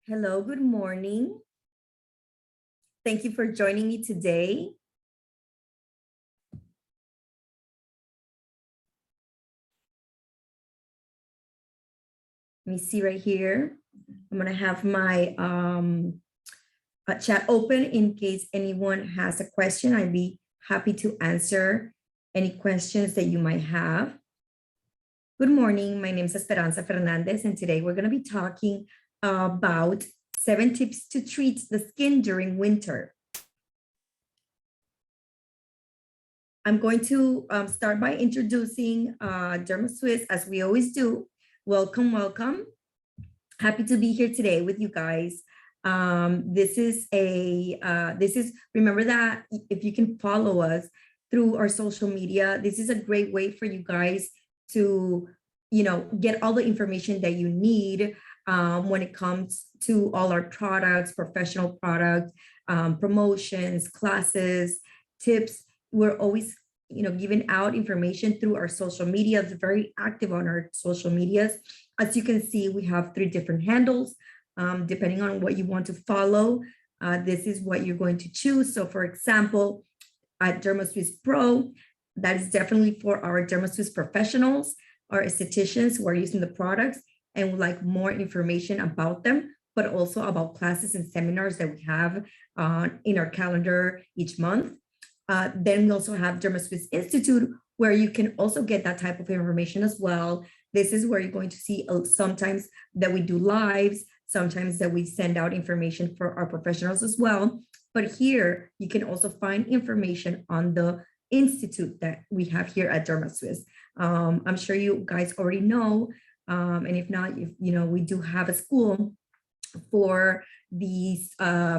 Hello, good morning. Thank you for joining me today. Let me see right here. I'm gonna have my chat open in case anyone has a question. I'd be happy to answer any questions that you might have. Good morning, my name is Esperanza Fernandez, and today we're gonna be talking about 7 tips to treat the skin during winter. I'm going to start by introducing DermaSwiss as we always do. Welcome, welcome. Happy to be here today with you guys. Remember that if you can follow us through our social media, this is a great way for you guys to, get all the information that you need when it comes to all our products, professional products, promotions, classes, tips. We're always, giving out information through our social media. It's very active on our social medias. As you can see, we have 3 different handles. Depending on what you want to follow, this is what you're going to choose. So for example, at DermaSwiss Pro, that is definitely for our DermaSwiss professionals, our estheticians who are using the products and would like more information about them, but also about classes and seminars that we have in our calendar each month. Then we also have DermaSwiss Institute, where you can also get that type of information as well. This is where you're going to see sometimes that we do lives, sometimes that we send out information for our professionals as well. But here you can also find information on the institute that we have here at DermaSwiss. I'm sure you guys already know, and if not, we do have a school for these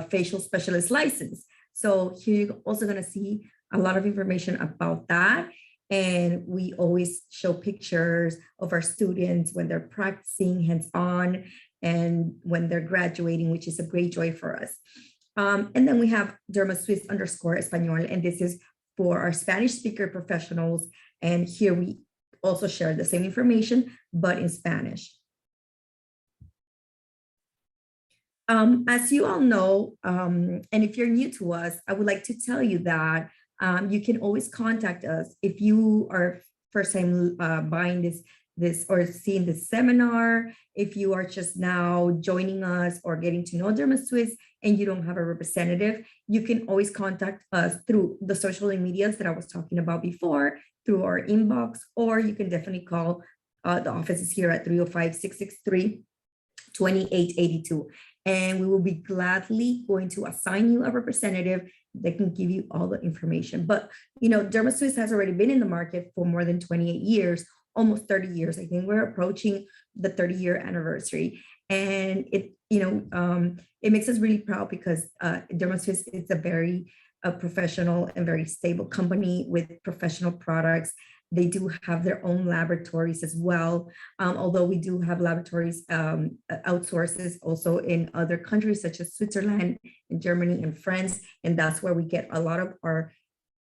facial specialist license. So here you're also going to see a lot of information about that. And we always show pictures of our students when they're practicing hands-on and when they're graduating, which is a great joy for us. And then we have DermaSwiss_Espanol, and this is for our Spanish speaker professionals. And here we also share the same information, but in Spanish. As you all know, and if you're new to us, I would like to tell you that you can always contact us if you are first time buying this or seeing this seminar, if you are just now joining us or getting to know DermaSwiss and you don't have a representative, you can always contact us through the social medias that I was talking about before, through our inbox, or you can definitely call the offices here at 305-663-2882. And we will be gladly going to assign you a representative that can give you all the information. But, DermaSwiss has already been in the market for more than 28 years, almost 30 years. I think we're approaching the 30-year anniversary. And it makes us really proud because DermaSwiss is a very professional and very stable company with professional products. They do have their own laboratories as well, although we do have laboratories outsources also in other countries such as Switzerland and Germany and France. And that's where we get a lot of our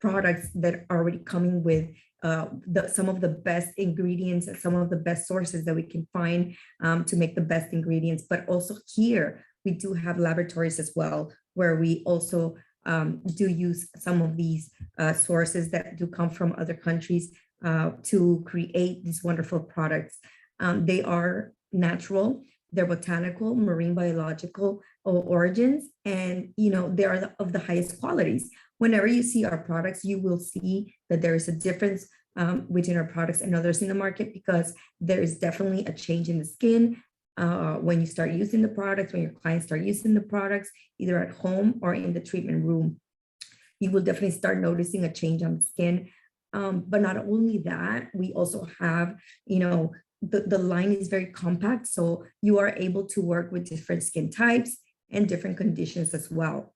products that are already coming with some of the best ingredients, some of the best sources that we can find to make the best ingredients. But also here, we do have laboratories as well, where we also do use some of these sources that do come from other countries to create these wonderful products. They are natural, they're botanical, marine biological origins, and they are of the highest qualities. Whenever you see our products, you will see that there is a difference between our products and others in the market, because there is definitely a change in the skin when you start using the products, when your clients start using the products, either at home or in the treatment room. You will definitely start noticing a change on the skin. But not only that, we also have, the line is very compact, so you are able to work with different skin types and different conditions as well.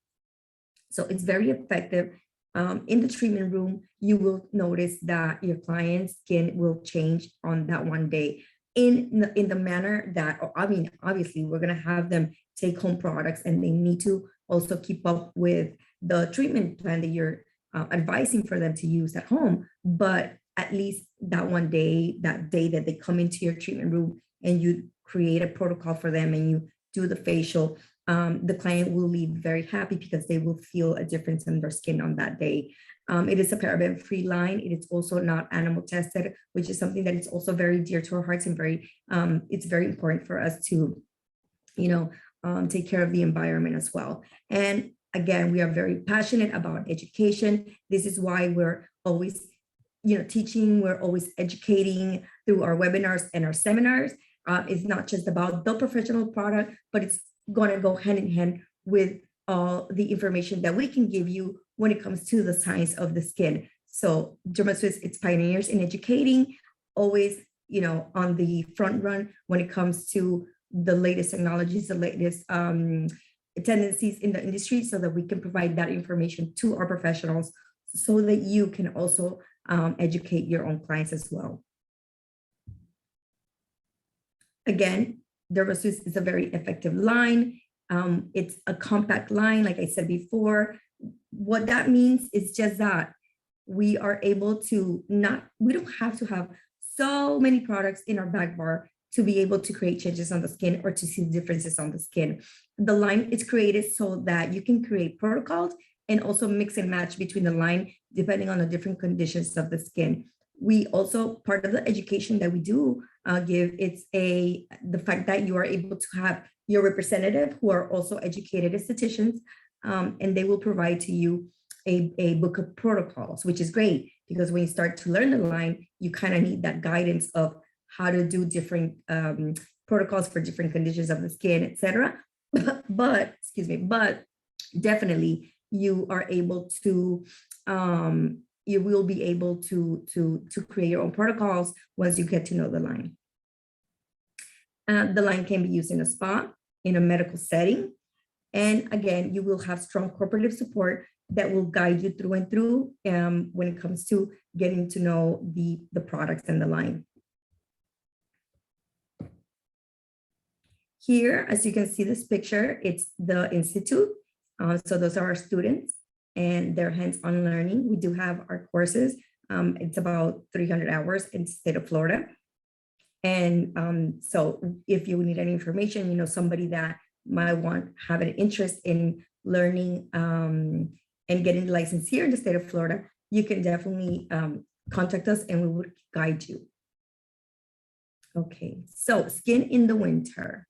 So it's very effective. In the treatment room, you will notice that your client's skin will change on that one day in the manner that, obviously we're going to have them take home products, and they need to also keep up with the treatment plan that you're advising for them to use at home. But at least that one day, that day that they come into your treatment room and you create a protocol for them and you do the facial, the client will leave very happy because they will feel a difference in their skin on that day. It is a paraben-free line. It is also not animal tested, which is something that is also very dear to our hearts and it's very important for us to, take care of the environment as well. And again, we are very passionate about education. This is why we're always, teaching, we're always educating through our webinars and our seminars. It's not just about the professional product, but it's going to go hand in hand with all the information that we can give you when it comes to the science of the skin. So DermaSwiss, it's pioneers in educating, always, on the front run when it comes to the latest technologies, the latest tendencies in the industry, so that we can provide that information to our professionals so that you can also educate your own clients as well. Again, DermaSwiss is a very effective line. It's a compact line, like I said before. What that means is just that we are able to we don't have to have so many products in our back bar to be able to create changes on the skin or to see differences on the skin. The line is created so that you can create protocols and also mix and match between the line depending on the different conditions of the skin. We also, part of the education that we do give, it's the fact that you are able to have your representative who are also educated estheticians, and they will provide to you a book of protocols, which is great because when you start to learn the line, you kind of need that guidance of how to do different protocols for different conditions of the skin, etc. But definitely you are able to, you will be able to create your own protocols once you get to know the line. The line can be used in a spa, in a medical setting. And again, you will have strong cooperative support that will guide you through and through when it comes to getting to know the products and the line. Here, as you can see this picture, it's the Institute. So those are our students and their hands-on learning. We do have our courses. It's about 300 hours in the state of Florida. And so if you need any information, somebody that might have an interest in learning and getting the license here in the state of Florida, you can definitely contact us and we would guide you. Okay, so skin in the winter.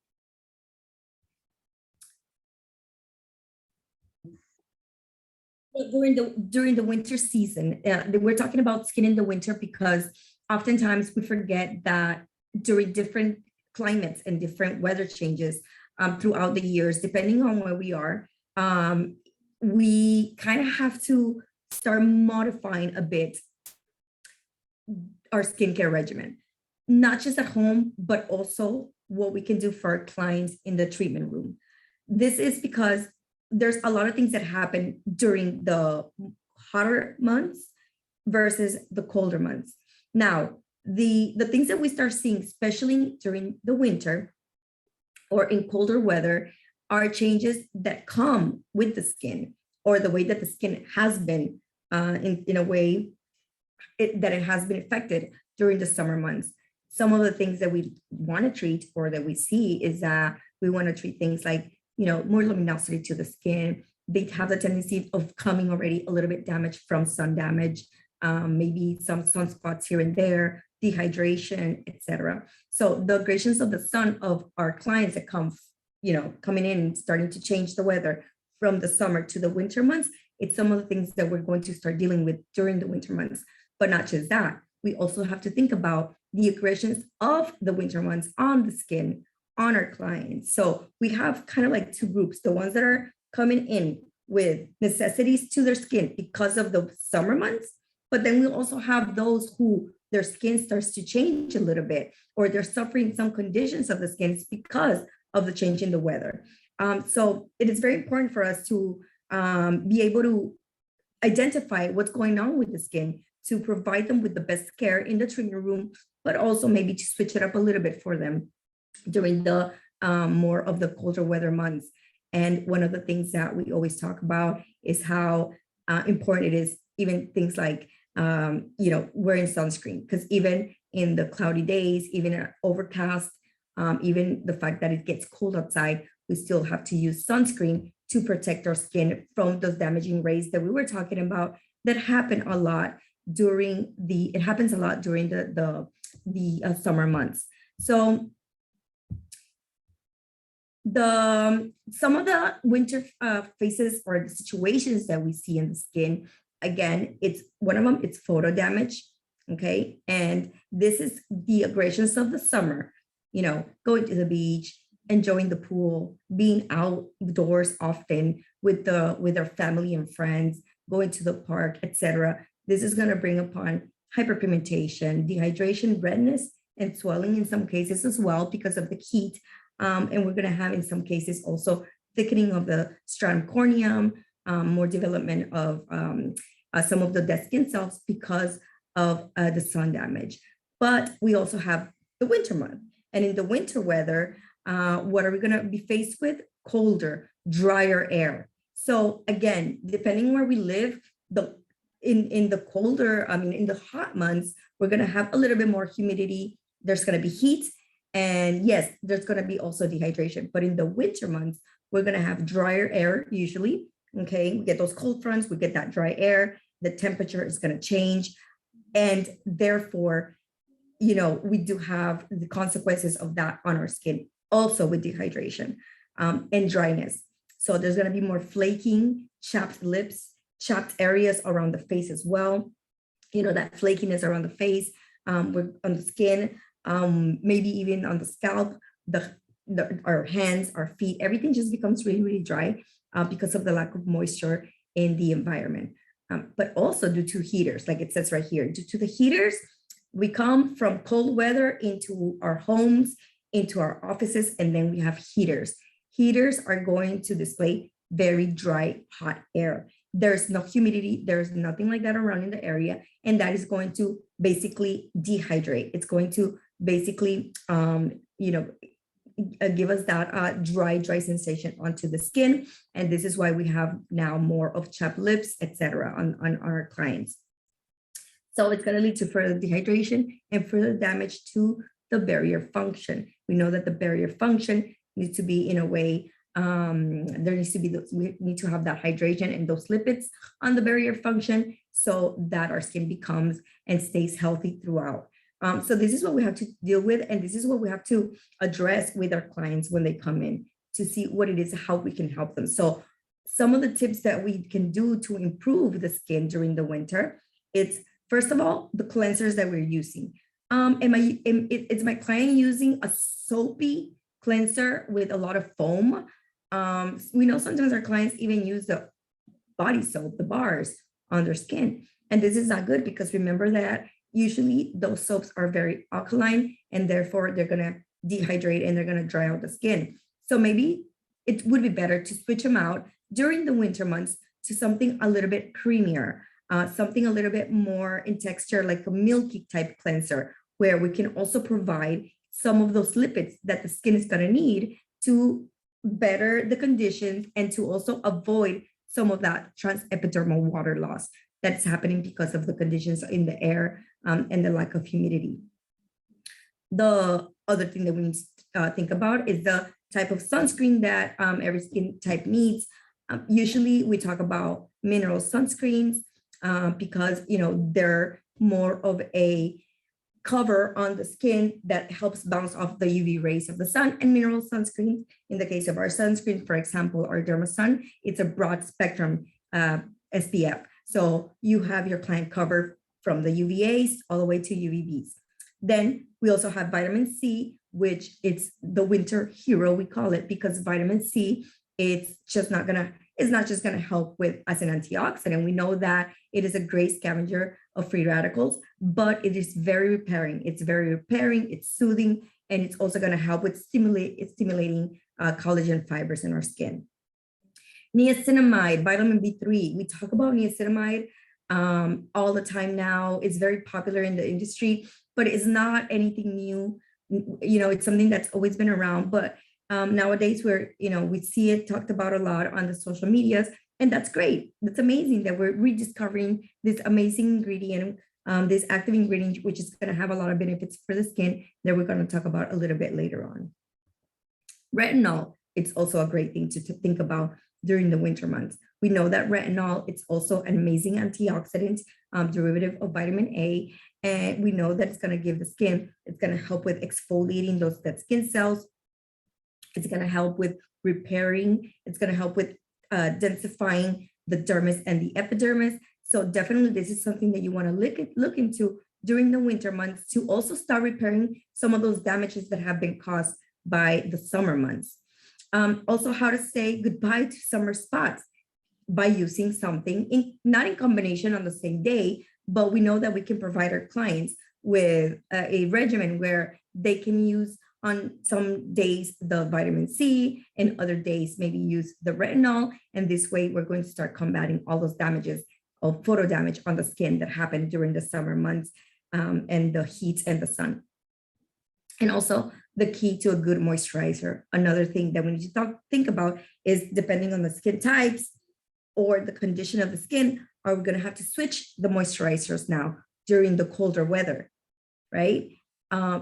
During the winter season, we're talking about skin in the winter because oftentimes we forget that during different climates and different weather changes throughout the years, depending on where we are, we kind of have to start modifying a bit our skincare regimen, not just at home, but also what we can do for our clients in the treatment room. This is because there's a lot of things that happen during the hotter months versus the colder months. Now, the things that we start seeing, especially during the winter or in colder weather, are changes that come with the skin or the way that the skin has been in a way that it has been affected during the summer months. Some of the things that we want to treat or that we see is that we want to treat things like, more luminosity to the skin. They have the tendency of coming already a little bit damaged from sun damage, maybe some sunspots here and there, dehydration, etc. So the gradations of the sun of our clients that coming in and starting to change the weather from the summer to the winter months, it's some of the things that we're going to start dealing with during the winter months. But not just that, we also have to think about the aggressions of the winter months on the skin, on our clients. So we have kind of like two groups, the ones that are coming in with necessities to their skin because of the summer months, but then we also have those who their skin starts to change a little bit, or they're suffering some conditions of the skin because of the change in the weather. So it is very important for us to be able to identify what's going on with the skin, to provide them with the best care in the treatment room, but also maybe to switch it up a little bit for them during the more of the colder weather months. And one of the things that we always talk about is how important it is, even things like, wearing sunscreen, because even in the cloudy days, even in overcast, even the fact that it gets cold outside, we still have to use sunscreen to protect our skin from those damaging rays that we were talking about that happen a lot during it happens a lot during the summer months. So some of the winter phases or the situations that we see in the skin, again, it's one of them, it's photo damage. Okay. And this is the aggressions of the summer, going to the beach, enjoying the pool, being outdoors often with our family and friends, going to the park, etc. This is going to bring upon hyperpigmentation, dehydration, redness, and swelling in some cases as well because of the heat. And we're going to have in some cases also thickening of the stratum corneum, more development of some of the dead skin cells because of the sun damage. But we also have the winter month. And in the winter weather, what are we going to be faced with? Colder, drier air. So again, depending where we live, in the colder, in the hot months, we're going to have a little bit more humidity. There's going to be heat. And yes, there's going to be also dehydration. But in the winter months, we're going to have drier air usually. Okay, we get those cold fronts, we get that dry air. The temperature is going to change. And therefore, we do have the consequences of that on our skin, also with dehydration and dryness. So there's going to be more flaking, chapped lips, chapped areas around the face as well. That flakiness around the face, on the skin, maybe even on the scalp, our hands, our feet, everything just becomes really, really dry because of the lack of moisture in the environment. But also due to heaters, like it says right here, due to the heaters, we come from cold weather into our homes, into our offices, and then we have heaters. Heaters are going to display very dry, hot air. There's no humidity, there's nothing like that around in the area, and that is going to basically dehydrate. It's going to basically, give us that dry sensation onto the skin. And this is why we have now more of chapped lips, etc. on our clients. So it's going to lead to further dehydration and further damage to the barrier function. We know that the barrier function needs to be in a way, there needs to be, we need to have that hydration and those lipids on the barrier function so that our skin becomes and stays healthy throughout. So this is what we have to deal with, and this is what we have to address with our clients when they come in to see what it is, how we can help them. So some of the tips that we can do to improve the skin during the winter, it's first of all, the cleansers that we're using. Is my client using a soapy cleanser with a lot of foam? We know sometimes our clients even use the body soap, the bars on their skin. And this is not good because remember that usually those soaps are very alkaline and therefore they're going to dehydrate and they're going to dry out the skin. So maybe it would be better to switch them out during the winter months to something a little bit creamier, something a little bit more in texture, like a milky type cleanser, where we can also provide some of those lipids that the skin is going to need to better the conditions and to also avoid some of that transepidermal water loss that's happening because of the conditions in the air and the lack of humidity. The other thing that we need to think about is the type of sunscreen that every skin type needs. Usually we talk about mineral sunscreens because they're more of a cover on the skin that helps bounce off the UV rays of the sun. And mineral sunscreen, in the case of our sunscreen, for example, our DermaSun, it's a broad spectrum SPF. So you have your client covered from the UVAs all the way to UVBs. Then we also have vitamin C, which it's the winter hero, we call it, because vitamin C, it's not just gonna help with as an antioxidant. We know that it is a great scavenger of free radicals, but it is very repairing. It's very repairing, it's soothing, and it's also gonna help with stimulating collagen fibers in our skin. Niacinamide, vitamin B3. We talk about niacinamide all the time now. It's very popular in the industry, but it's not anything new. It's something that's always been around, but nowadays we see it talked about a lot on the social medias, and that's great. That's amazing that we're rediscovering this amazing ingredient, this active ingredient, which is going to have a lot of benefits for the skin that we're going to talk about a little bit later on. Retinol. it's also a great thing to think about during the winter months. We know that retinol, it's also an amazing antioxidant, derivative of vitamin A. And we know that it's going to give the skin, it's going to help with exfoliating those dead skin cells. It's going to help with repairing. It's going to help with densifying the dermis and the epidermis. So definitely this is something that you want to look into during the winter months to also start repairing some of those damages that have been caused by the summer months. Also, how to say goodbye to summer spots by using something not in combination on the same day, but we know that we can provide our clients with a regimen where they can use on some days the vitamin C and other days maybe use the retinol. And this way we're going to start combating all those damages of photo damage on the skin that happen during the summer months and the heat and the sun. And also the key to a good moisturizer. Another thing that we need to think about is depending on the skin types or the condition of the skin, are we going to have to switch the moisturizers now during the colder weather, right?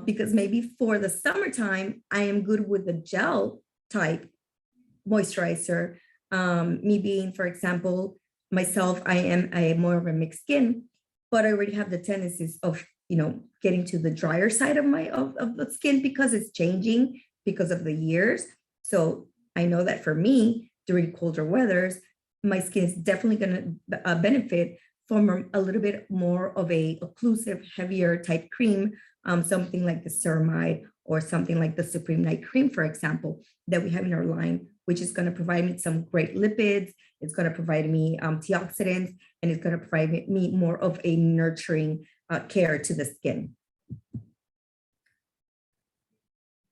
Because maybe for the summertime, I am good with the gel type moisturizer. Me being, for example, myself, I am more of a mixed skin, but I already have the tendencies of, getting to the drier side of of the skin because it's changing because of the years. So I know that for me, during colder weathers, my skin is definitely going to benefit from a little bit more of a occlusive, heavier type cream, something like the ceramide or something like the Supreme Night Cream, for example, that we have in our line, which is going to provide me some great lipids. It's going to provide me antioxidants, and it's going to provide me more of a nurturing care to the skin.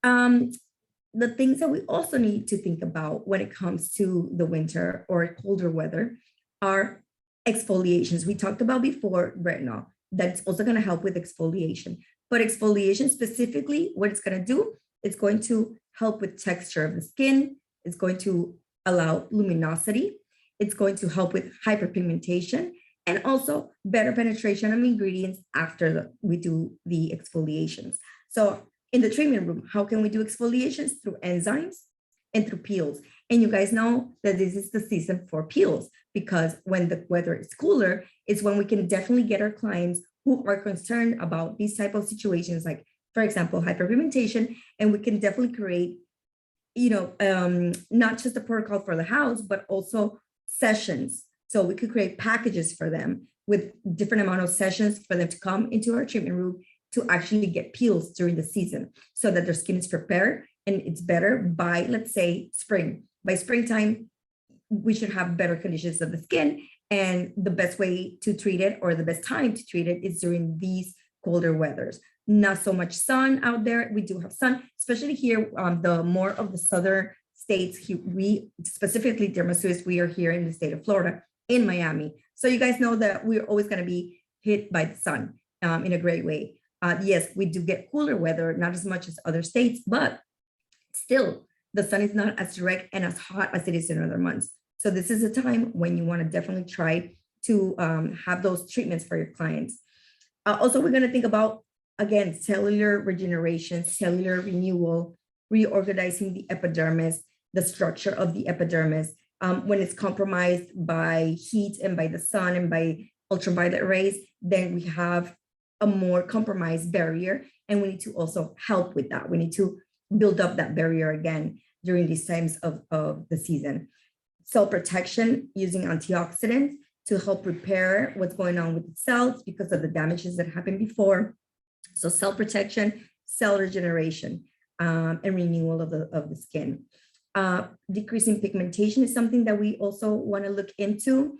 The things that we also need to think about when it comes to the winter or colder weather are exfoliations. We talked about before retinol. That's also going to help with exfoliation. But exfoliation specifically, what it's going to do, it's going to help with texture of the skin. It's going to allow luminosity. It's going to help with hyperpigmentation and also better penetration of ingredients after we do the exfoliations. So in the treatment room, how can we do exfoliations? Through enzymes and through peels. And you guys know that this is the season for peels, because when the weather is cooler, it's when we can definitely get our clients who are concerned about these type of situations, like, for example, hyperpigmentation, and we can definitely create, not just a protocol for the house, but also sessions. So we could create packages for them with different amount of sessions for them to come into our treatment room to actually get peels during the season so that their skin is prepared and it's better by, let's say, spring. By springtime, we should have better conditions of the skin. And the best way to treat it, or the best time to treat it, is during these colder weathers. Not so much sun out there. We do have sun, especially here, the more of the southern states. We specifically DermaSwiss, we are here in the state of Florida, in Miami. So you guys know that we're always going to be hit by the sun in a great way. Yes, we do get cooler weather, not as much as other states, but still the sun is not as direct and as hot as it is in other months. So this is a time when you want to definitely try to have those treatments for your clients. Also, we're going to think about, again, cellular regeneration, cellular renewal, reorganizing the epidermis, the structure of the epidermis. When it's compromised by heat and by the sun and by ultraviolet rays, then we have a more compromised barrier, and we need to also help with that. We need to build up that barrier again during these times of the season. Cell protection using antioxidants to help repair what's going on with the cells because of the damages that happened before. So cell protection, cell regeneration, and renewal of the skin. Decreasing pigmentation is something that we also want to look into.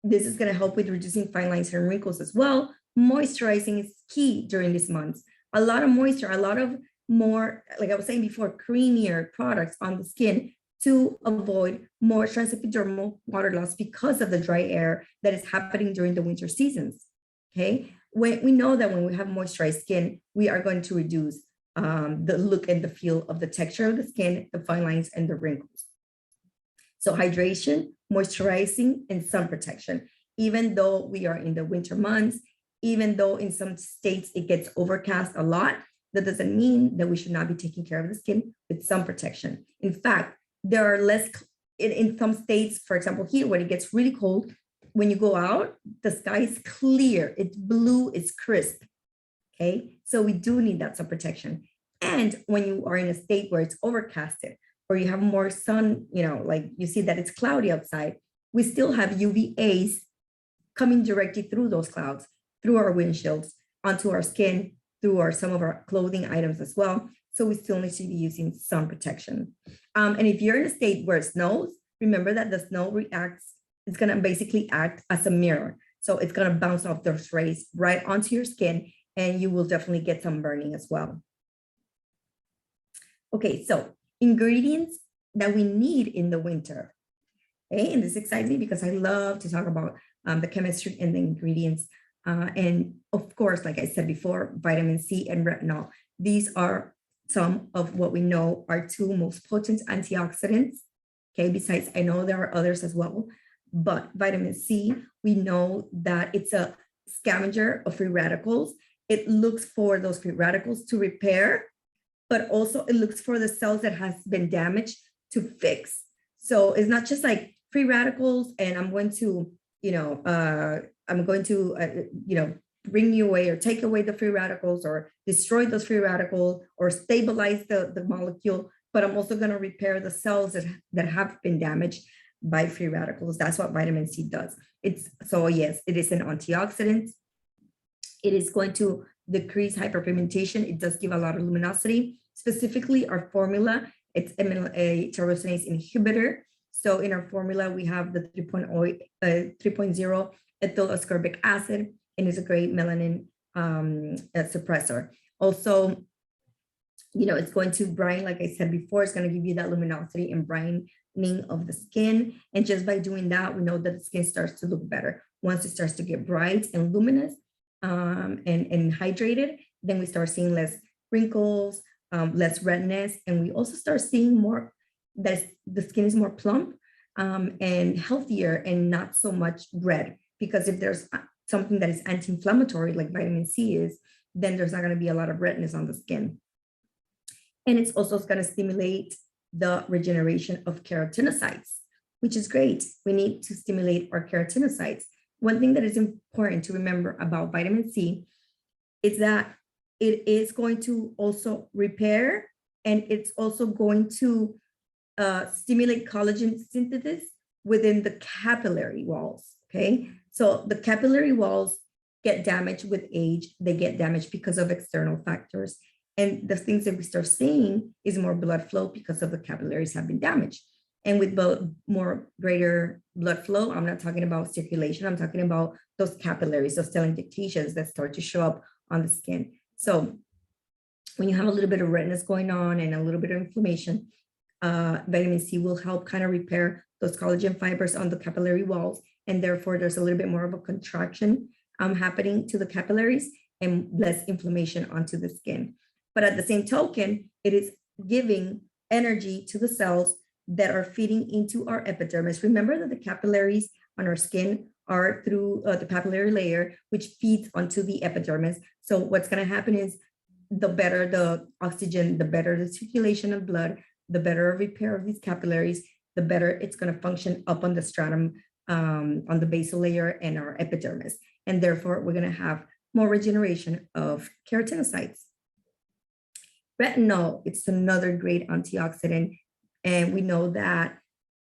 This is going to help with reducing fine lines and wrinkles as well. Moisturizing is key during these months. A lot of moisture, a lot of more, like I was saying before, creamier products on the skin to avoid more transepidermal water loss because of the dry air that is happening during the winter seasons. Okay, we know that when we have moisturized skin, we are going to reduce the look and the feel of the texture of the skin, the fine lines, and the wrinkles. So hydration, moisturizing, and sun protection. Even though we are in the winter months, even though in some states it gets overcast a lot, that doesn't mean that we should not be taking care of the skin with sun protection. In fact, there are less in some states, for example, here, when it gets really cold, when you go out, the sky is clear, it's blue, it's crisp. Okay, so we do need that sun protection. And when you are in a state where it's overcasted or you have more sun, like you see that it's cloudy outside, we still have UVAs coming directly through those clouds, through our windshields, onto our skin, through some of our clothing items as well. So we still need to be using sun protection. And if you're in a state where it snows, remember that the snow reacts, it's gonna basically act as a mirror. So it's gonna bounce off those rays right onto your skin, and you will definitely get some burning as well. Okay, so ingredients that we need in the winter. Okay, and this excites me because I love to talk about the chemistry and the ingredients. And of course, like I said before, vitamin C and retinol. These are some of what we know are two most potent antioxidants. Okay, besides, I know there are others as well, but vitamin C, we know that it's a scavenger of free radicals. It looks for those free radicals to repair, but also it looks for the cells that has been damaged to fix. So it's not just like free radicals and I'm going to, bring you away or take away the free radicals or destroy those free radicals or stabilize the molecule, but I'm also going to repair the cells that have been damaged by free radicals. That's what vitamin C does. So yes, it is an antioxidant. It is going to decrease hyperpigmentation. It does give a lot of luminosity. Specifically, our formula, it's a tyrosinase inhibitor. So in our formula, we have the 3.0 ethyl ascorbic acid, and it's a great melanin suppressor. Also, it's going to brine, like I said before, it's going to give you that luminosity and brining of the skin. And just by doing that, we know that the skin starts to look better. Once it starts to get bright and luminous and hydrated, then we start seeing less wrinkles, less redness, and we also start seeing more that the skin is more plump and healthier and not so much red. Because if there's something that is anti-inflammatory, like vitamin C is, then there's not going to be a lot of redness on the skin. And it's also going to stimulate the regeneration of keratinocytes, which is great. We need to stimulate our keratinocytes. One thing that is important to remember about vitamin C is that it is going to also repair, and it's also going to stimulate collagen synthesis within the capillary walls, okay? So the capillary walls get damaged with age. They get damaged because of external factors. And the things that we start seeing is more blood flow because of the capillaries have been damaged. And with greater blood flow, I'm not talking about circulation, I'm talking about those capillaries, those telangiectasias that start to show up on the skin. So when you have a little bit of redness going on and a little bit of inflammation, vitamin C will help kind of repair those collagen fibers on the capillary walls. And therefore, there's a little bit more of a contraction happening to the capillaries and less inflammation onto the skin. But at the same token, it is giving energy to the cells that are feeding into our epidermis. Remember that the capillaries on our skin are through the papillary layer, which feeds onto the epidermis. So what's going to happen is the better the oxygen, the better the circulation of blood, the better repair of these capillaries, the better it's going to function up on the stratum, on the basal layer and our epidermis. And therefore, we're going to have more regeneration of keratinocytes. Retinol, it's another great antioxidant. And we know that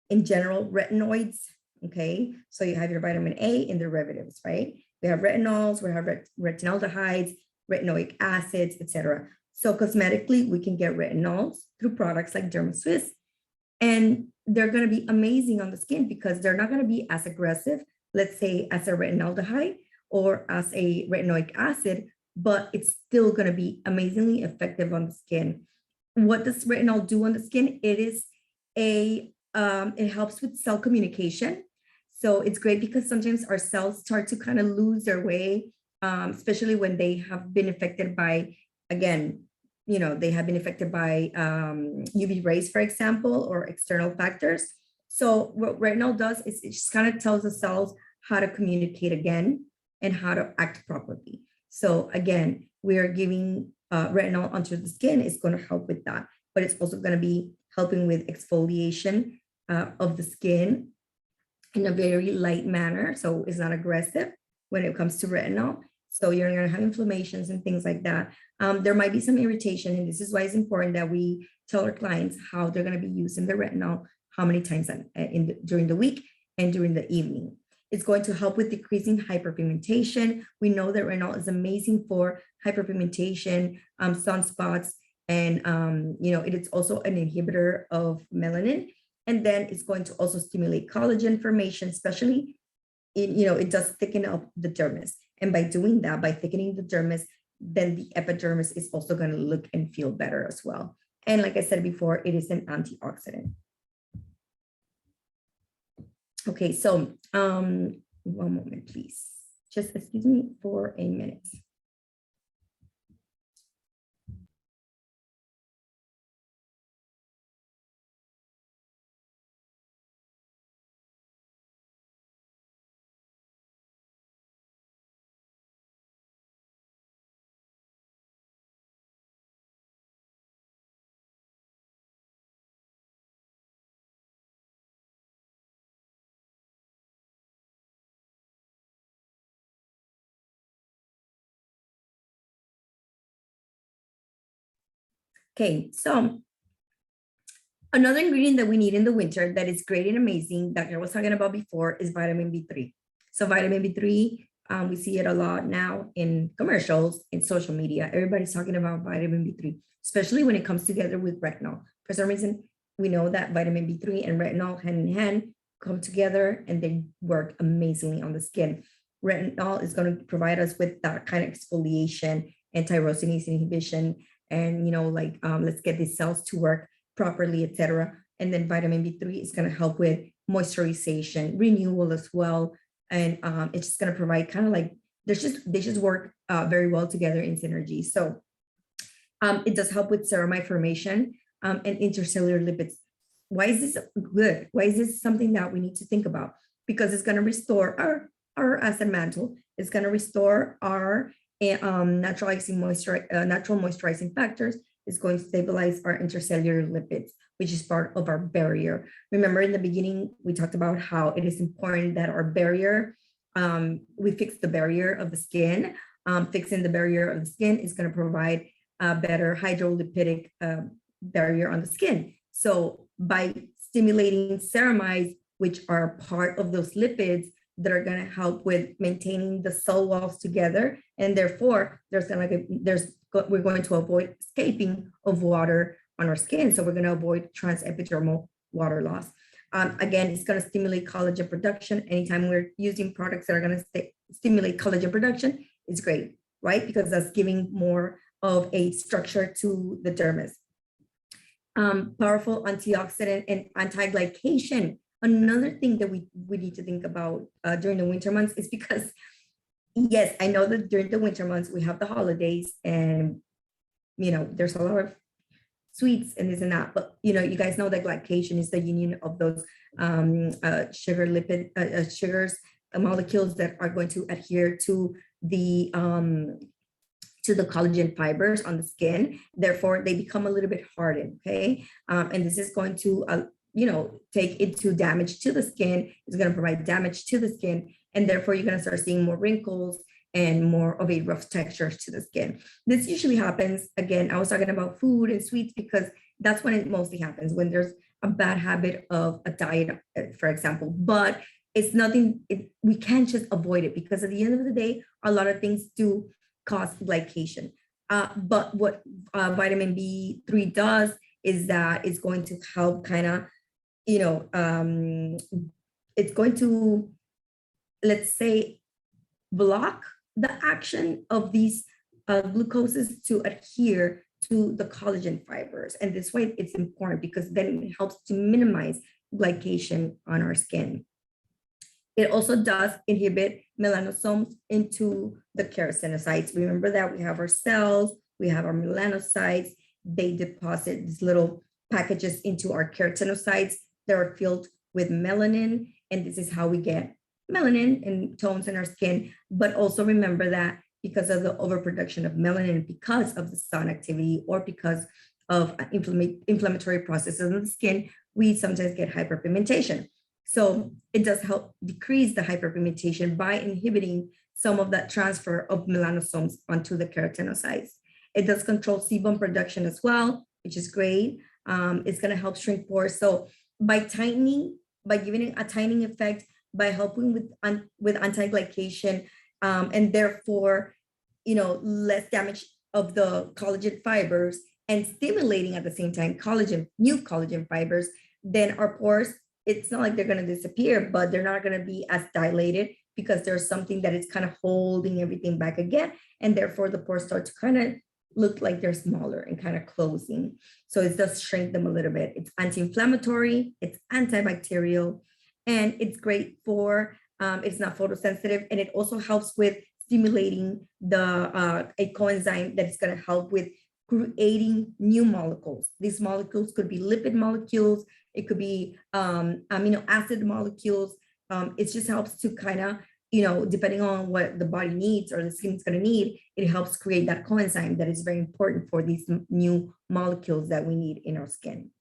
in general, retinoids, okay, so you have your vitamin A and derivatives, right? We have retinols, we have retinaldehydes, retinoic acids, etc. So cosmetically, we can get retinols through products like DermaSwiss. And they're going to be amazing on the skin because they're not going to be as aggressive, let's say, as a retinaldehyde or as a retinoic acid, but it's still going to be amazingly effective on the skin. What does retinol do on the skin? It helps with cell communication. So it's great because sometimes our cells start to kind of lose their way, especially when they have been affected by, again, they have been affected by UV rays, for example, or external factors. So what retinol does is it just kind of tells the cells how to communicate again and how to act properly. So again, we are giving retinol onto the skin. It's going to help with that, but it's also going to be helping with exfoliation of the skin in a very light manner. So it's not aggressive when it comes to retinol. So you're going to have inflammations and things like that. There might be some irritation, and this is why it's important that we tell our clients how they're going to be using the retinol, how many times during the week and during the evening. It's going to help with decreasing hyperpigmentation. We know that retinol is amazing for hyperpigmentation, sunspots, and it is also an inhibitor of melanin. And then it's going to also stimulate collagen formation, especially, it does thicken up the dermis. And by doing that, by thickening the dermis, then the epidermis is also going to look and feel better as well. And like I said before, it is an antioxidant. Okay, so one moment, please. Just excuse me for a minute. Okay, so another ingredient that we need in the winter that is great and amazing that I was talking about before is vitamin B3. So vitamin B3, we see it a lot now in commercials, in social media. Everybody's talking about vitamin B3, especially when it comes together with retinol. For some reason, we know that vitamin B3 and retinol hand in hand come together and they work amazingly on the skin. Retinol is going to provide us with that kind of exfoliation, anti-rosinase inhibition, and let's get these cells to work properly, etc. And then vitamin B3 is going to help with moisturization, renewal as well. And it's just going to provide kind of like, they just work very well together in synergy. So it does help with ceramide formation and intercellular lipids. Why is this good? Why is this something that we need to think about? Because it's going to restore our acid mantle. It's going to restore our natural moisturizing factors. Is going to stabilize our intercellular lipids, which is part of our barrier. Remember in the beginning, we talked about how it is important that our barrier, we fix the barrier of the skin. Fixing the barrier of the skin is going to provide a better hydrolipidic barrier on the skin. So by stimulating ceramides, which are part of those lipids that are going to help with maintaining the cell walls together, and therefore we're going to avoid escaping of water on our skin. So we're going to avoid transepidermal water loss. Again, it's going to stimulate collagen production. Anytime we're using products that are going to stimulate collagen production, it's great, right? Because that's giving more of a structure to the dermis. Powerful antioxidant and anti-glycation. Another thing that we need to think about during the winter months is because yes, I know that during the winter months, we have the holidays and, there's a lot of sweets and this and that, but, you guys know that glycation is the union of those sugars, molecules that are going to adhere to the collagen fibers on the skin. Therefore, they become a little bit hardened, okay? And this is going to, take it to damage to the skin. It's going to provide damage to the skin. And therefore, you're going to start seeing more wrinkles and more of a rough texture to the skin. This usually happens, again, I was talking about food and sweets because that's when it mostly happens, when there's a bad habit of a diet, for example. But it's nothing, we can't just avoid it because at the end of the day, a lot of things do cause glycation. But what vitamin B3 does is that it's going to help kind of, it's going to, let's say, block the action of these glucoses to adhere to the collagen fibers. And this way it's important because then it helps to minimize glycation on our skin. It also does inhibit melanosomes into the keratinocytes. Remember that we have our cells, we have our melanocytes, they deposit these little packages into our keratinocytes that are filled with melanin. And this is how we get melanin and tones in our skin. But also remember that because of the overproduction of melanin, because of the sun activity, or because of inflammatory processes in the skin, we sometimes get hyperpigmentation. So it does help decrease the hyperpigmentation by inhibiting some of that transfer of melanosomes onto the keratinocytes. It does control sebum production as well, which is great. It's going to help shrink pores. So by tightening, by giving it a tightening effect, by helping with anti-glycation, and therefore, less damage of the collagen fibers and stimulating at the same time new collagen fibers, then our pores, it's not like they're going to disappear, but they're not going to be as dilated because there's something that is kind of holding everything back again. And therefore the pores start to kind of look like they're smaller and kind of closing. So it does shrink them a little bit. It's anti-inflammatory, it's antibacterial, and it's great for, it's not photosensitive, and it also helps with stimulating a coenzyme that is going to help with creating new molecules. These molecules could be lipid molecules, it could be amino acid molecules. It just helps to kind of, depending on what the body needs or the skin is going to need, it helps create that coenzyme that is very important for these new molecules that we need in our skin.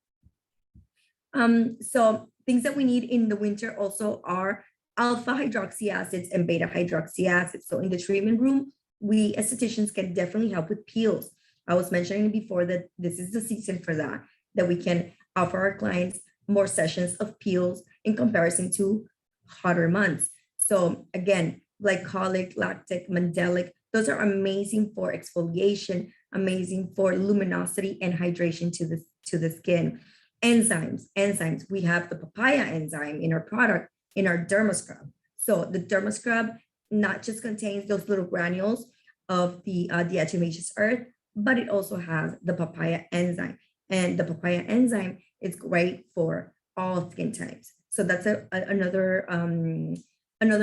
So things that we need in the winter also are alpha hydroxy acids and beta hydroxy acids. So in the treatment room, we estheticians can definitely help with peels. I was mentioning before that this is the season for that we can offer our clients more sessions of peels in comparison to hotter months. So again, glycolic, lactic, mandelic, those are amazing for exfoliation, amazing for luminosity and hydration to the skin. Enzymes. We have the papaya enzyme in our product, in our DermaScrub. So the DermaScrub not just contains those little granules of the diatomaceous earth, but it also has the papaya enzyme. And the papaya enzyme is great for all skin types. So that's another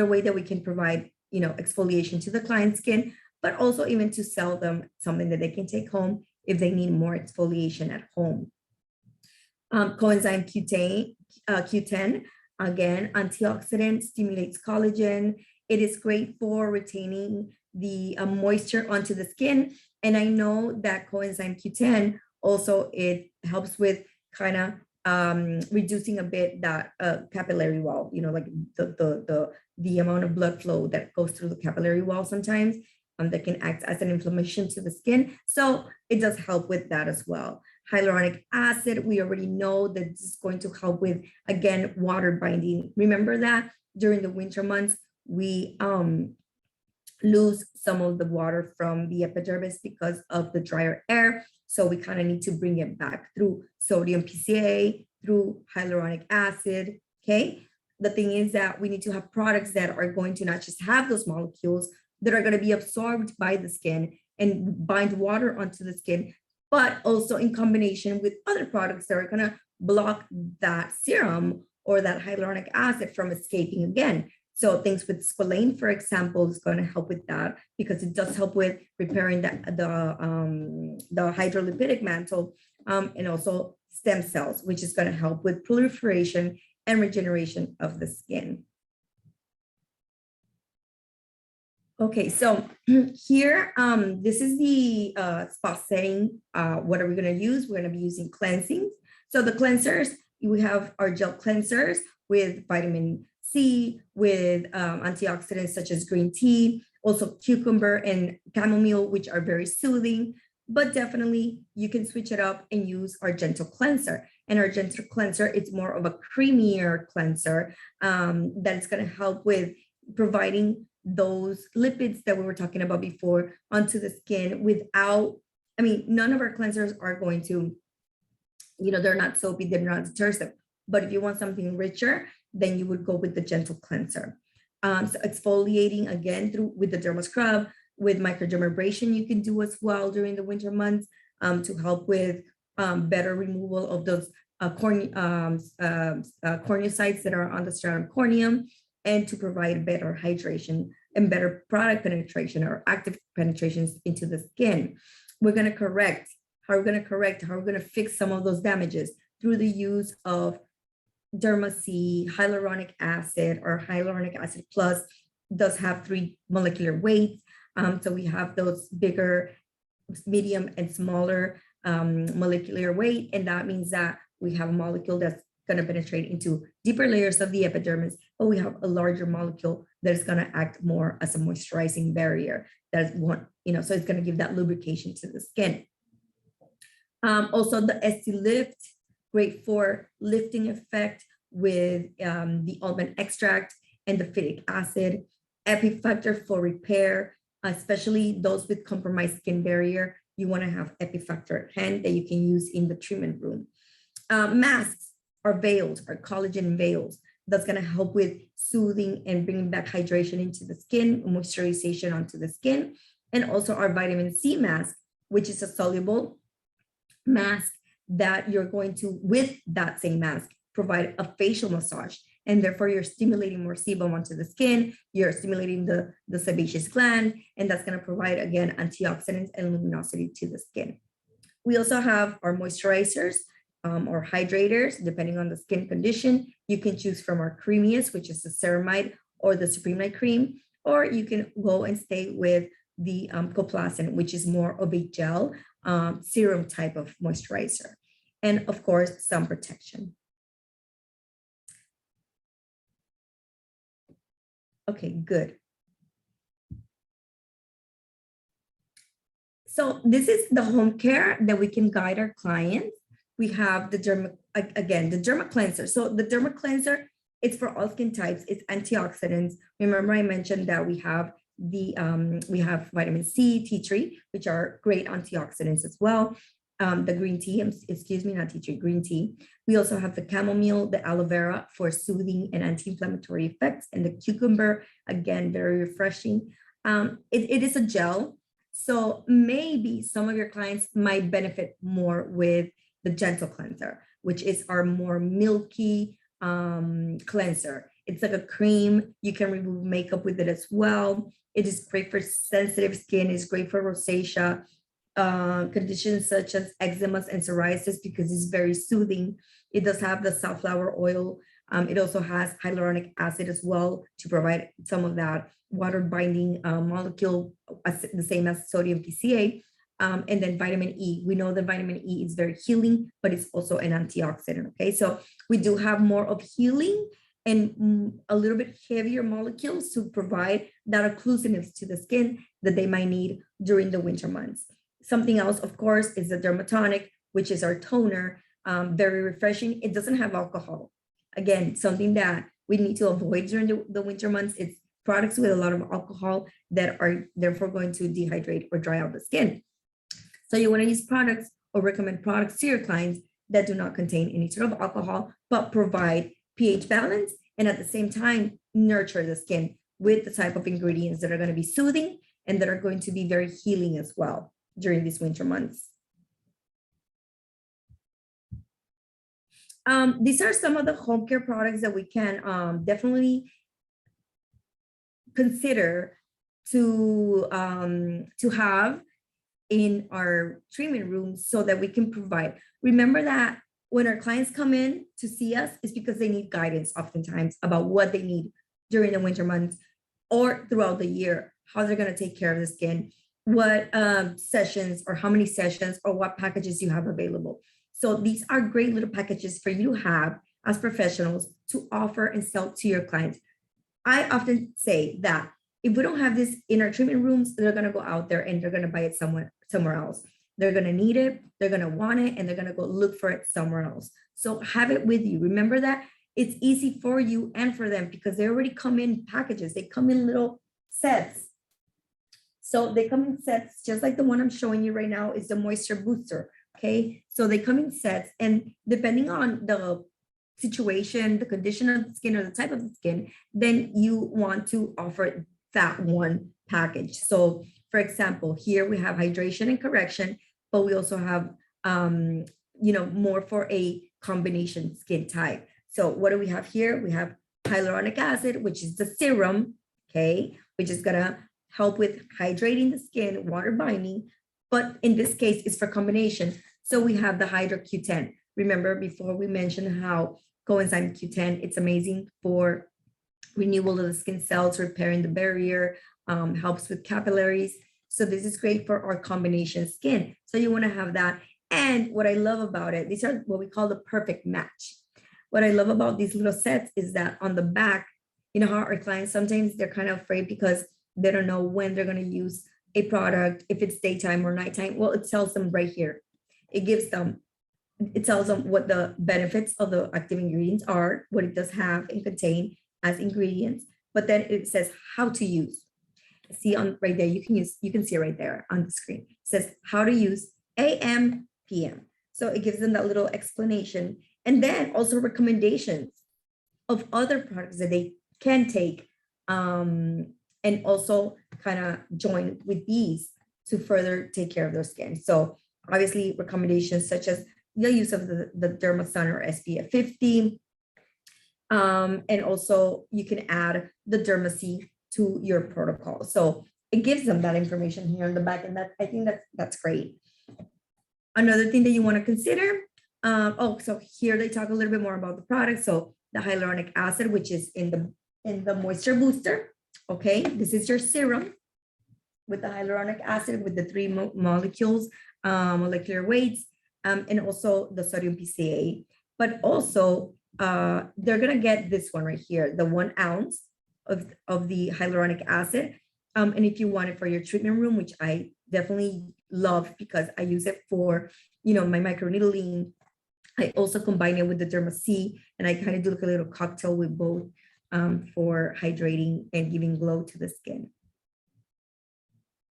way that we can provide, exfoliation to the client's skin, but also even to sell them something that they can take home if they need more exfoliation at home. Coenzyme Q10, again, antioxidant, stimulates collagen. It is great for retaining the moisture onto the skin. And I know that coenzyme Q10 also, it helps with kind of reducing a bit that capillary wall, like the amount of blood flow that goes through the capillary wall sometimes, that can act as an inflammation to the skin. So it does help with that as well. Hyaluronic acid, we already know that this is going to help with, again, water binding. Remember that during the winter months, we lose some of the water from the epidermis because of the drier air. So we kind of need to bring it back through sodium PCA, through hyaluronic acid, okay? The thing is that we need to have products that are going to not just have those molecules that are going to be absorbed by the skin and bind water onto the skin, but also in combination with other products that are going to block that serum or that hyaluronic acid from escaping again. So things with squalane, for example, is going to help with that because it does help with repairing the hydrolipidic mantle, and also stem cells, which is going to help with proliferation and regeneration of the skin. Okay, so here, this is the spot setting. What are we going to use? We're going to be using cleansings. So the cleansers, we have our gel cleansers with vitamin C, with antioxidants such as green tea, also cucumber and chamomile, which are very soothing. But definitely you can switch it up and use our gentle cleanser. And our gentle cleanser, it's more of a creamier cleanser that is going to help with providing those lipids that we were talking about before onto the skin without, none of our cleansers are going to, they're not soapy, they're not detersive. But if you want something richer, then you would go with the gentle cleanser. So exfoliating again with the DermaScrub, with microdermabrasion you can do as well during the winter months to help with better removal of those corneocytes that are on the stratum corneum, and to provide better hydration and better product penetration or active penetrations into the skin. We're going to correct. How are we going to fix some of those damages? Through the use of DermaC, hyaluronic acid, or hyaluronic acid plus does have 3 molecular weights. So we have those bigger, medium, and smaller molecular weight. And that means that we have a molecule that's going to penetrate into deeper layers of the epidermis, but we have a larger molecule that is going to act more as a moisturizing barrier. That's one, so it's going to give that lubrication to the skin. Also, the ST Lift, great for lifting effect with the almond extract and the phytic acid. Epifactor for repair, especially those with compromised skin barrier. You want to have Epifactor at hand that you can use in the treatment room. Masks or veils, or collagen veils. That's going to help with soothing and bringing back hydration into the skin, moisturization onto the skin. And also our vitamin C mask, which is a soluble mask that you're going to, with that same mask, provide a facial massage. And therefore you're stimulating more sebum onto the skin, you're stimulating the sebaceous gland, and that's going to provide, again, antioxidants and luminosity to the skin. We also have our moisturizers or hydrators, depending on the skin condition. You can choose from our creamiest, which is the ceramide or the Supreme Night Cream, or you can go and stay with the coplacent, which is more of a gel serum type of moisturizer. And of course, sun protection. Okay, good. So this is the home care that we can guide our clients. We have the Derma Cleanser. So the Derma Cleanser, it's for all skin types. It's antioxidants. Remember I mentioned that we have we have vitamin C, tea tree, which are great antioxidants as well. The green tea, excuse me, not tea tree, green tea. We also have the chamomile, the aloe vera for soothing and anti-inflammatory effects, and the cucumber, again, very refreshing. It is a gel, so maybe some of your clients might benefit more with the gentle cleanser, which is our more milky cleanser. It's like a cream. You can remove makeup with it as well. It is great for sensitive skin. It's great for rosacea, conditions such as eczemas and psoriasis, because it's very soothing. It does have the safflower oil. It also has hyaluronic acid as well to provide some of that water binding molecule, the same as sodium TCA. And then vitamin E. We know that vitamin E is very healing, but it's also an antioxidant. Okay, so we do have more of healing and a little bit heavier molecules to provide that occlusiveness to the skin that they might need during the winter months. Something else, of course, is the Dermatonic, which is our toner, very refreshing. It doesn't have alcohol. Again, something that we need to avoid during the winter months. It's products with a lot of alcohol that are therefore going to dehydrate or dry out the skin. So you want to use products or recommend products to your clients that do not contain any sort of alcohol, but provide pH balance and at the same time nurture the skin with the type of ingredients that are going to be soothing and that are going to be very healing as well during these winter months. These are some of the home care products that we can definitely consider to have in our treatment rooms so that we can provide. Remember that when our clients come in to see us, it's because they need guidance oftentimes about what they need during the winter months or throughout the year, how they're going to take care of the skin, what sessions or how many sessions or what packages you have available. So these are great little packages for you to have as professionals to offer and sell to your clients. I often say that if we don't have this in our treatment rooms, they're going to go out there and they're going to buy it somewhere else. They're going to need it, they're going to want it, and they're going to go look for it somewhere else. So have it with you. Remember that it's easy for you and for them because they already come in packages. They come in little sets. So they come in sets, just like the one I'm showing you right now is the Moisture Booster. Okay, so they come in sets, and depending on the situation, the condition of the skin or the type of the skin, then you want to offer that one package. So for example, here we have hydration and correction, but we also have, more for a combination skin type. So what do we have here? We have hyaluronic acid, which is the serum, okay, which is gonna help with hydrating the skin, water binding, but in this case, it's for combination. So we have the Hydro Q10. Remember before we mentioned how coenzyme Q10, it's amazing for renewal of the skin cells, repairing the barrier, helps with capillaries. So this is great for our combination skin. So you want to have that. And what I love about it, these are what we call the perfect match. What I love about these little sets is that on the back, you know how our clients sometimes they're kind of afraid because they don't know when they're going to use a product, if it's daytime or nighttime. Well, it tells them right here. It tells them what the benefits of the active ingredients are, what it does have and contain as ingredients, but then it says how to use. See on right there, you can see it right there on the screen. It says how to use AM, PM. So it gives them that little explanation, and then also recommendations of other products that they can take, and also kind of join with these to further take care of their skin. So obviously recommendations such as the use of the DermaSun or SPF 50. And also you can add the DermaSwiss to your protocol. So it gives them that information here on the back, and I think that's great. Another thing that you want to consider, so here they talk a little bit more about the product. So the hyaluronic acid, which is in the moisture booster. Okay, this is your serum with the hyaluronic acid with the 3 molecules, molecular weights, and also the sodium PCA. But also, they're gonna get this one right here, the 1 ounce of the hyaluronic acid. And if you want it for your treatment room, which I definitely love because I use it for, my microneedling. I also combine it with the DermaSwiss, and I kind of do like a little cocktail with both, for hydrating and giving glow to the skin.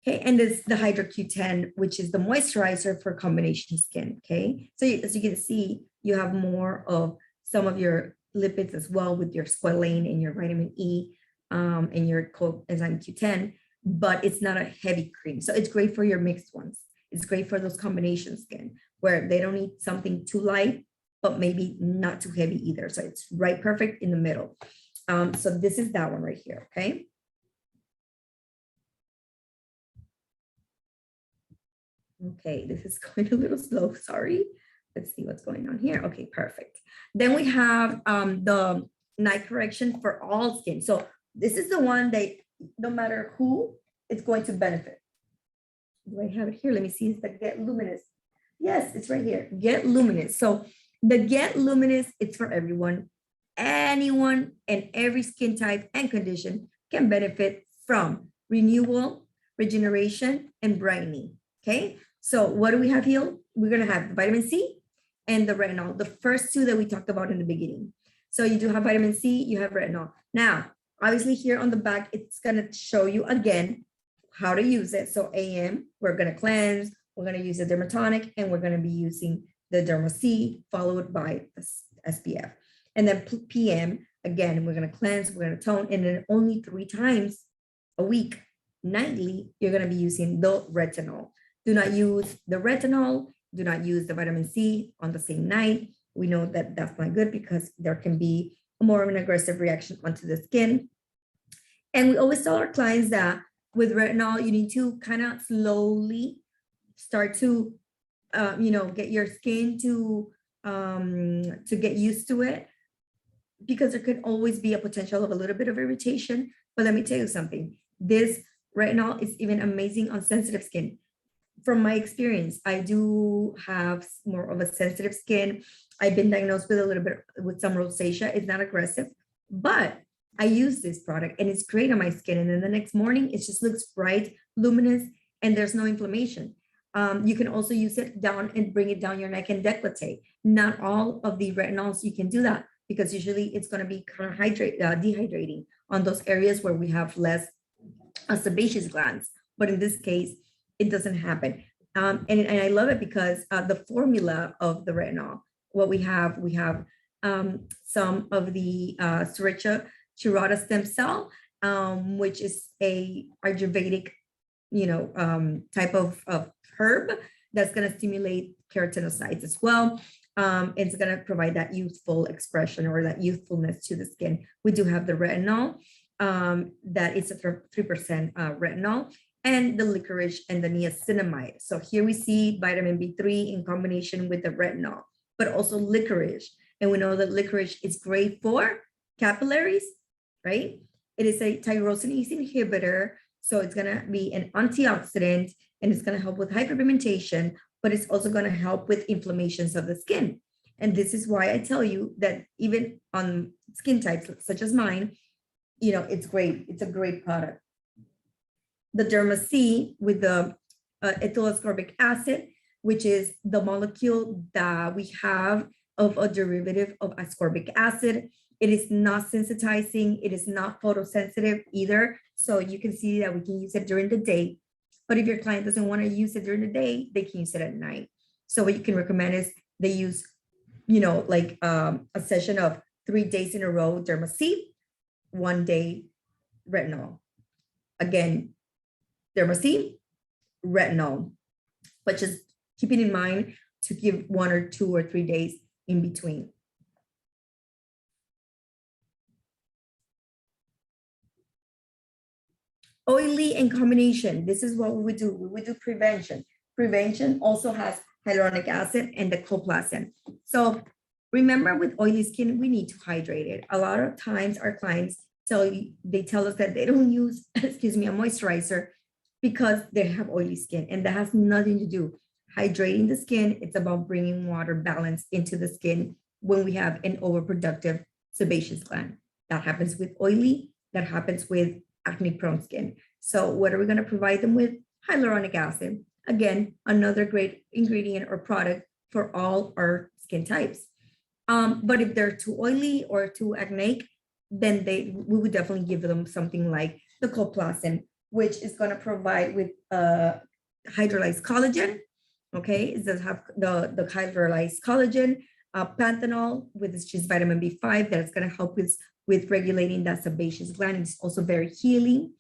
Okay, and this the Hydro Q10, which is the moisturizer for combination skin. Okay, so as you can see, you have more of some of your lipids as well with your squalane and your vitamin E, and your coenzyme Q10, but it's not a heavy cream. So it's great for your mixed ones. It's great for those combination skin where they don't need something too light, but maybe not too heavy either. So it's right perfect in the middle. So this is that one right here, okay? Okay, this is going a little slow, sorry. Let's see what's going on here. Okay, perfect. Then we have the night correction for all skin. So this is the one that no matter who, it's going to benefit. Do I have it here? Let me see. It's the Get Luminous. Yes, it's right here. Get Luminous. So the Get Luminous, it's for everyone. Anyone and every skin type and condition can benefit from renewal, regeneration, and brightening. Okay, so what do we have here? We're going to have vitamin C and the retinol, the first 2 that we talked about in the beginning. So you do have vitamin C, you have retinol. Now, obviously here on the back, it's going to show you again how to use it. So AM, we're going to cleanse, we're going to use the Dermatonic, and we're going to be using the DermaSwiss followed by the SPF. And then PM, again, we're going to cleanse, we're going to tone, and then only 3 times a week, nightly, you're going to be using the retinol. Do not use the retinol, do not use the vitamin C on the same night. We know that that's not good because there can be more of an aggressive reaction onto the skin. And we always tell our clients that with retinol, you need to kind of slowly start to, get your skin to get used to it, because there could always be a potential of a little bit of irritation. But let me tell you something, this retinol is even amazing on sensitive skin. From my experience, I do have more of a sensitive skin. I've been diagnosed with a little bit with some rosacea. It's not aggressive, but I use this product and it's great on my skin. And then the next morning, it just looks bright, luminous, and there's no inflammation. You can also use it down and bring it down your neck and décolleté. Not all of the retinols you can do that, because usually it's going to be kind of dehydrating on those areas where we have less sebaceous glands. But in this case, it doesn't happen. And I love it because the formula of the retinol, what we have some of the Sriracha chirata stem cell, which is a Ayurvedic, type of herb that's going to stimulate keratinocytes as well. It's going to provide that youthful expression or that youthfulness to the skin. We do have the retinol, that is a 3% retinol, and the licorice and the niacinamide. So here we see vitamin B3 in combination with the retinol, but also licorice. And we know that licorice is great for capillaries, right? It is a tyrosinase inhibitor. So it's gonna be an antioxidant and it's gonna help with hyperpigmentation, but it's also going to help with inflammations of the skin. And this is why I tell you that even on skin types such as mine, it's great. It's a great product. The DermaSwiss with the ethyl ascorbic acid, which is the molecule that we have of a derivative of ascorbic acid. It is not sensitizing. It is not photosensitive either. So you can see that we can use it during the day. But if your client doesn't want to use it during the day, they can use it at night. So what you can recommend is they use, like a session of 3 days in a row, DermaSwiss, 1 day retinol. Again, DermaSwiss, retinol, but just keeping in mind to give 1 or 2 or 3 days in between. Oily in combination. This is what we would do. We would do prevention. Prevention also has hyaluronic acid and the coplastin. So remember, with oily skin, we need to hydrate it. A lot of times our clients tell us that they don't use, a moisturizer because they have oily skin, and that has nothing to do. Hydrating the skin, it's about bringing water balance into the skin when we have an overproductive sebaceous gland. That happens with oily, that happens with acne prone skin. So what are we going to provide them with? Hyaluronic acid. Again, another great ingredient or product for all our skin types. But if they're too oily or too acneic, then we would definitely give them something like the coplastin, which is going to provide with hydrolyzed collagen. Okay, it does have the hydrolyzed collagen, panthenol, with its just vitamin B5 that is going to help with regulating that sebaceous gland. It's also very healing.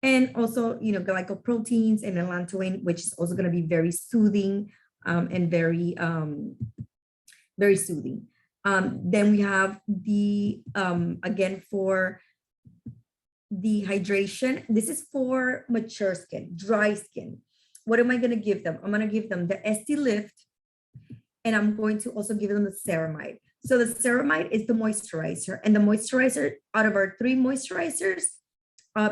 And also, glycoproteins and allantoin, which is also going to be very soothing and very, very soothing. Then we have the, again, for the hydration, this is for mature skin, dry skin. What am I going to give them? I'm going to give them the SD Lift, and I'm going to also give them the ceramide. So the ceramide is the moisturizer, and the moisturizer, out of our 3 moisturizers,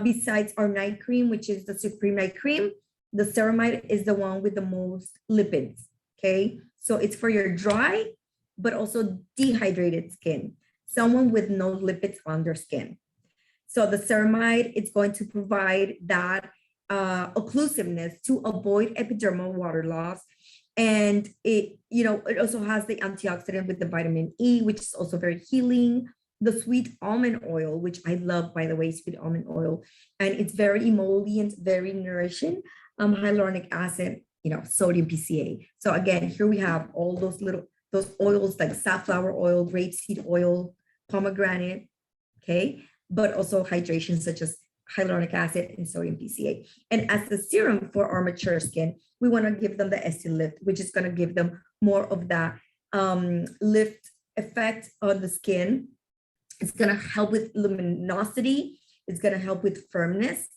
besides our night cream, which is the Supreme Night Cream, the ceramide is the one with the most lipids, okay? So it's for your dry, but also dehydrated skin, someone with no lipids on their skin. So the ceramide, it's going to provide that occlusiveness to avoid epidermal water loss. And it also has the antioxidant with the vitamin E, which is also very healing. The sweet almond oil, which I love, by the way, sweet almond oil. And it's very emollient, very nourishing. Hyaluronic acid, sodium PCA. So again, here we have all those oils like safflower oil, grapeseed oil, pomegranate, okay? But also hydration such as hyaluronic acid and sodium PCA. And as the serum for our mature skin, we want to give them the SD Lift, which is going to give them more of that lift effect on the skin. It's going to help with luminosity. It's going to help with firmness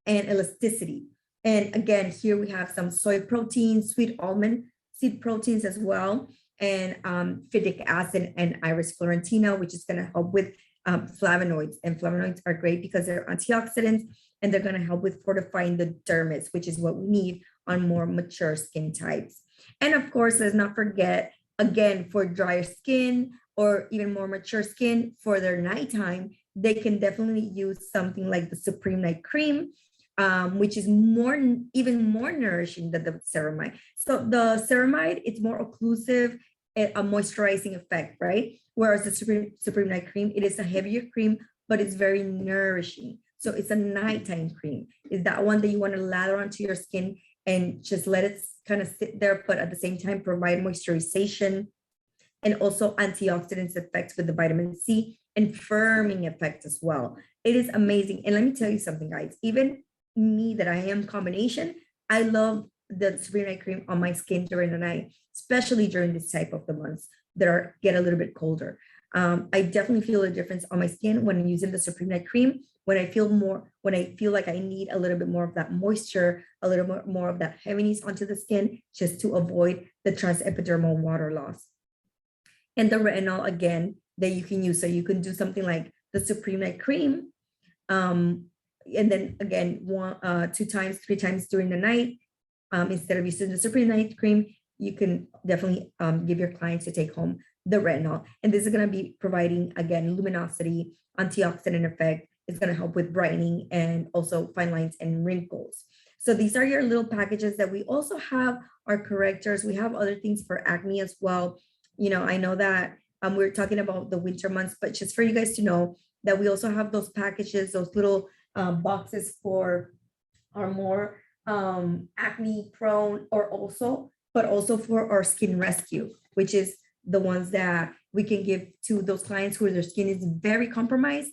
and elasticity. And again, here we have some soy protein, sweet almond seed proteins as well, and phytic acid and iris florentina, which is going to help with flavonoids. And flavonoids are great because they're antioxidants, and they're going to help with fortifying the dermis, which is what we need on more mature skin types. And of course, let's not forget, again, for drier skin or even more mature skin, for their nighttime, they can definitely use something like the Supreme Night Cream, which is even more nourishing than the ceramide. So the ceramide, it's more occlusive, a moisturizing effect, right? Whereas the Supreme Night Cream, it is a heavier cream, but it's very nourishing. So it's a nighttime cream. Is that one that you want to lather onto your skin and just let it kind of sit there, but at the same time provide moisturization and also antioxidants effects with the vitamin C and firming effect as well. It is amazing. And let me tell you something, guys, even me that I am combination, I love the Supreme Night Cream on my skin during the night, especially during this type of the months that get a little bit colder. I definitely feel a difference on my skin when I'm using the Supreme Night Cream, when I feel like I need a little bit more of that moisture, a little more of that heaviness onto the skin, just to avoid the transepidermal water loss. And the retinol, again, that you can use. So you can do something like the Supreme Night Cream, and then again, 2 times, 3 times during the night, instead of using the Supreme Night Cream, you can definitely give your clients to take home the retinol. And this is going to be providing, again, luminosity, antioxidant effect. It's going to help with brightening and also fine lines and wrinkles. So these are your little packages that we also have our correctors. We have other things for acne as well. You know, I know that we're talking about the winter months, but just for you guys to know that we also have those packages, those little boxes for our more acne prone but also for our skin rescue, which is the ones that we can give to those clients who their skin is very compromised.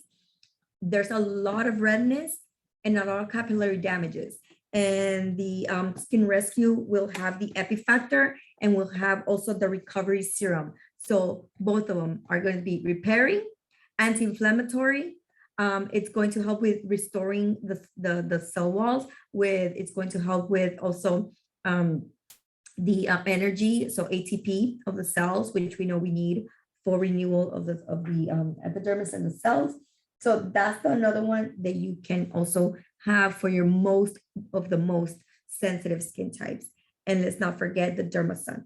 There's a lot of redness and a lot of capillary damages. And the skin rescue will have the epifactor and will have also the recovery serum. So both of them are going to be repairing, anti-inflammatory. It's going to help with restoring the cell walls. It's going to help with also the energy, so ATP of the cells, which we know we need for renewal of the epidermis and the cells. So that's another one that you can also have for your most sensitive skin types. And let's not forget the DermaSun.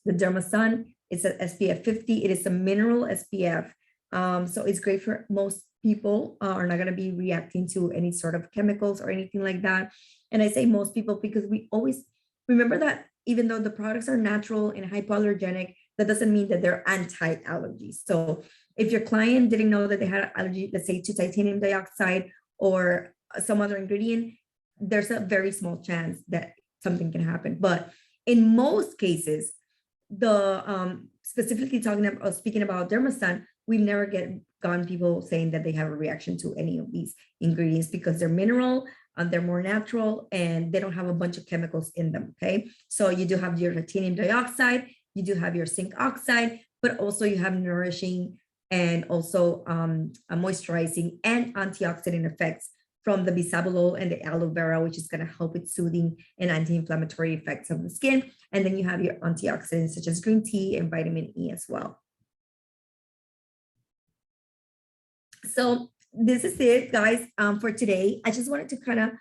The DermaSun is an SPF 50. It is a mineral SPF. So it's great for most people are not going to be reacting to any sort of chemicals or anything like that. And I say most people because we always remember that even though the products are natural and hypoallergenic, that doesn't mean that they're anti-allergies. So if your client didn't know that they had an allergy, let's say to titanium dioxide or some other ingredient, there's a very small chance that something can happen. But in most cases, the specifically speaking about DermaSun, we never gotten people saying that they have a reaction to any of these ingredients because they're mineral and they're more natural and they don't have a bunch of chemicals in them. Okay, so you do have your titanium dioxide, you do have your zinc oxide, but also you have nourishing and also moisturizing and antioxidant effects from the bisabolol and the aloe vera, which is going to help with soothing and anti-inflammatory effects of the skin. And then you have your antioxidants such as green tea and vitamin E as well. So this is it, guys, for today. I just wanted to kind of,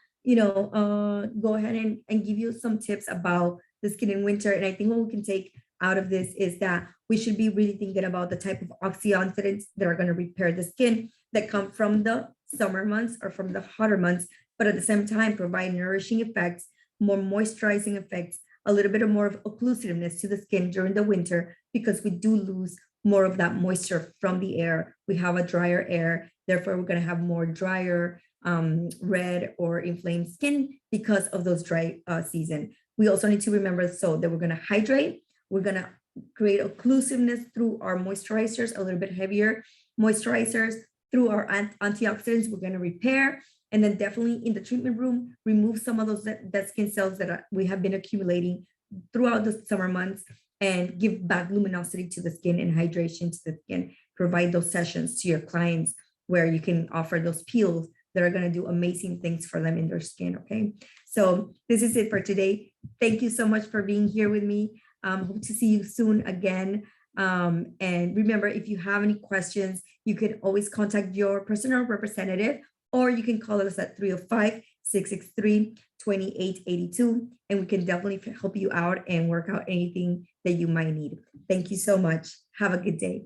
go ahead and give you some tips about the skin in winter. And I think what we can take out of this is that we should be really thinking about the type of antioxidants that are going to repair the skin that come from the summer months or from the hotter months, but at the same time provide nourishing effects, more moisturizing effects, a little bit of more of occlusiveness to the skin during the winter, because we do lose more of that moisture from the air. We have a drier air, therefore we're going to have more drier, red or inflamed skin because of those dry season. We also need to remember that we're going to hydrate. We're going to create occlusiveness through our moisturizers, a little bit heavier moisturizers. Through our antioxidants, we're going to repair. And then definitely in the treatment room, remove some of those dead skin cells that we have been accumulating throughout the summer months and give back luminosity to the skin and hydration to the skin. Provide those sessions to your clients where you can offer those peels that are going to do amazing things for them in their skin. Okay. So this is it for today. Thank you so much for being here with me. Hope to see you soon again. And remember, if you have any questions, you can always contact your personal representative, or you can call us at 305-663-2882, and we can definitely help you out and work out anything that you might need. Thank you so much. Have a good day.